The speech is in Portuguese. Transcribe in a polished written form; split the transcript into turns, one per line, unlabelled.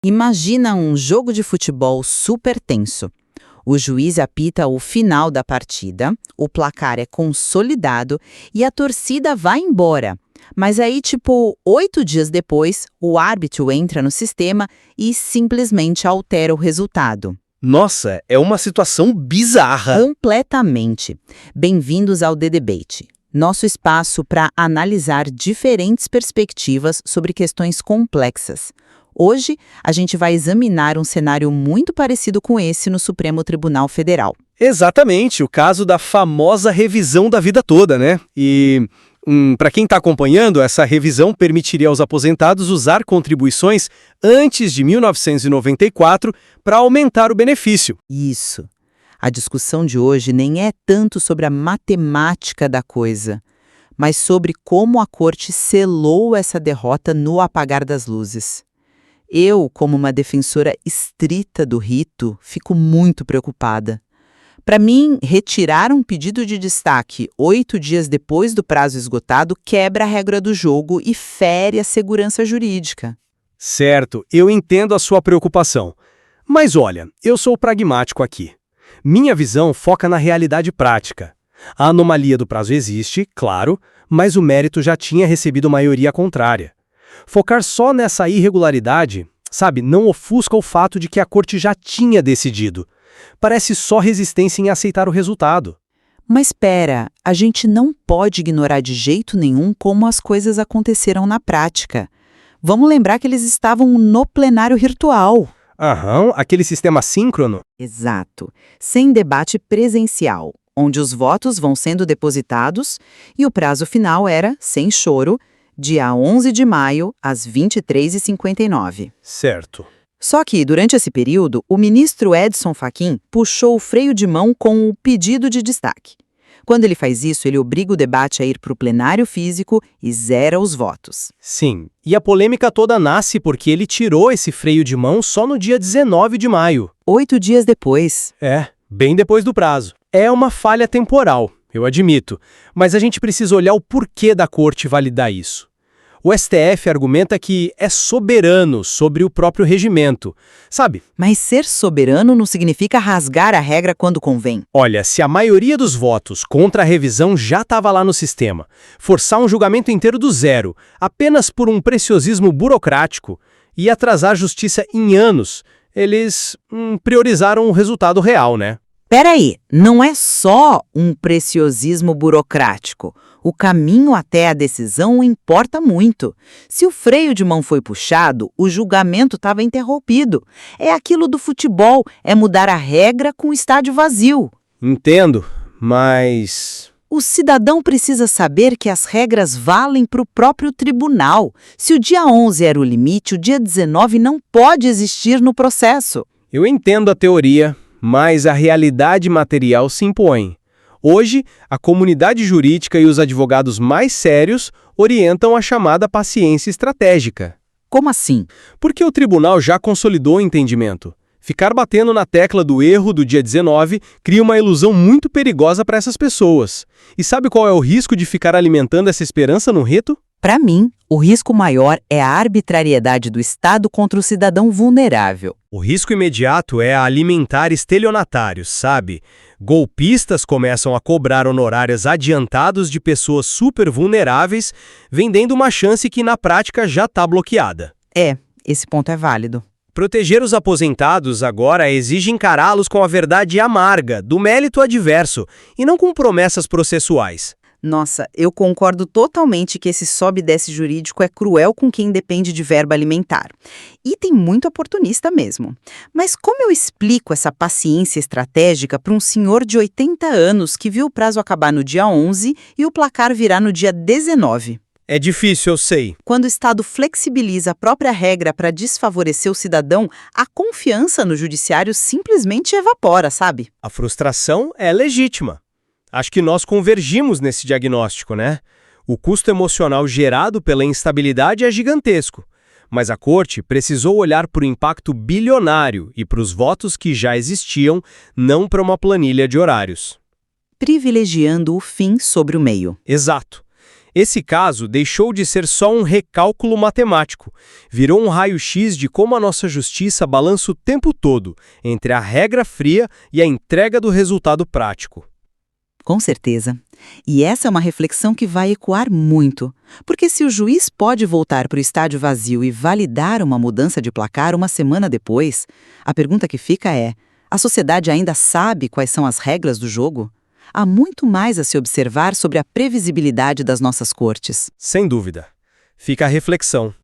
Imagina um jogo de futebol super tenso. O juiz apita o final da partida, o placar é consolidado e a torcida vai embora. Mas aí, 8 dias depois, o árbitro entra no sistema e simplesmente altera o resultado.
Nossa, é uma situação bizarra.
Completamente. Bem-vindos ao The Debate, nosso espaço para analisar diferentes perspectivas sobre questões complexas. Hoje, a gente vai examinar um cenário muito parecido com esse no Supremo Tribunal Federal.
Exatamente, o caso da famosa revisão da vida toda, né? E, para quem está acompanhando, essa revisão permitiria aos aposentados usar contribuições antes de 1994 para aumentar o benefício.
Isso. A discussão de hoje nem é tanto sobre a matemática da coisa, mas sobre como a Corte selou essa derrota no apagar das luzes. Eu, como uma defensora estrita do rito, fico muito preocupada. Para mim, retirar um pedido de destaque 8 dias depois do prazo esgotado quebra a regra do jogo e fere a segurança jurídica.
Certo, eu entendo a sua preocupação. Mas olha, eu sou pragmático aqui. Minha visão foca na realidade prática. A anomalia do prazo existe, claro, mas o mérito já tinha recebido maioria contrária. Focar só nessa irregularidade, não ofusca o fato de que a Corte já tinha decidido. Parece só resistência em aceitar o resultado.
Mas espera, a gente não pode ignorar de jeito nenhum como as coisas aconteceram na prática. Vamos lembrar que eles estavam no plenário virtual.
Aham, aquele sistema síncrono?
Exato, sem debate presencial, onde os votos vão sendo depositados e o prazo final era, sem choro, dia 11 de maio, às 23h59.
Certo.
Só que, durante esse período, o ministro Edson Fachin puxou o freio de mão com o pedido de destaque. Quando ele faz isso, ele obriga o debate a ir para o plenário físico e zera os votos.
Sim, e a polêmica toda nasce porque ele tirou esse freio de mão só no dia 19 de maio.
8 dias depois.
Bem depois do prazo. É uma falha temporal, eu admito, mas a gente precisa olhar o porquê da Corte validar isso. O STF argumenta que é soberano sobre o próprio regimento,
Mas ser soberano não significa rasgar a regra quando convém.
Olha, se a maioria dos votos contra a revisão já estava lá no sistema, forçar um julgamento inteiro do zero, apenas por um preciosismo burocrático, e atrasar a justiça em anos, eles priorizaram o resultado real, né?
Peraí, não é só um preciosismo burocrático. O caminho até a decisão importa muito. Se o freio de mão foi puxado, o julgamento estava interrompido. É aquilo do futebol, é mudar a regra com o estádio vazio.
Entendo, mas...
O cidadão precisa saber que as regras valem para o próprio tribunal. Se o dia 11 era o limite, o dia 19 não pode existir no processo.
Eu entendo a teoria, mas a realidade material se impõe. Hoje, a comunidade jurídica e os advogados mais sérios orientam a chamada paciência estratégica.
Como assim?
Porque o tribunal já consolidou o entendimento. Ficar batendo na tecla do erro do dia 19 cria uma ilusão muito perigosa para essas pessoas. E sabe qual é o risco de ficar alimentando essa esperança no rito?
Para mim, o risco maior é a arbitrariedade do Estado contra o cidadão vulnerável.
O risco imediato é alimentar estelionatários, Golpistas começam a cobrar honorários adiantados de pessoas super vulneráveis, vendendo uma chance que na prática já está bloqueada.
Esse ponto é válido.
Proteger os aposentados agora exige encará-los com a verdade amarga, do mérito adverso, e não com promessas processuais.
Nossa, eu concordo totalmente que esse sobe e desce jurídico é cruel com quem depende de verba alimentar. E tem muito oportunista mesmo. Mas como eu explico essa paciência estratégica para um senhor de 80 anos que viu o prazo acabar no dia 11 e o placar virar no dia 19?
É difícil, eu sei.
Quando o Estado flexibiliza a própria regra para desfavorecer o cidadão, a confiança no judiciário simplesmente evapora,
A frustração é legítima. Acho que nós convergimos nesse diagnóstico, né? O custo emocional gerado pela instabilidade é gigantesco, mas a Corte precisou olhar para o impacto bilionário e para os votos que já existiam, não para uma planilha de horários.
Privilegiando o fim sobre o meio.
Exato. Esse caso deixou de ser só um recálculo matemático, virou um raio-x de como a nossa justiça balança o tempo todo entre a regra fria e a entrega do resultado prático.
Com certeza. E essa é uma reflexão que vai ecoar muito, porque se o juiz pode voltar para o estádio vazio e validar uma mudança de placar uma semana depois, a pergunta que fica é: a sociedade ainda sabe quais são as regras do jogo? Há muito mais a se observar sobre a previsibilidade das nossas cortes.
Sem dúvida. Fica a reflexão.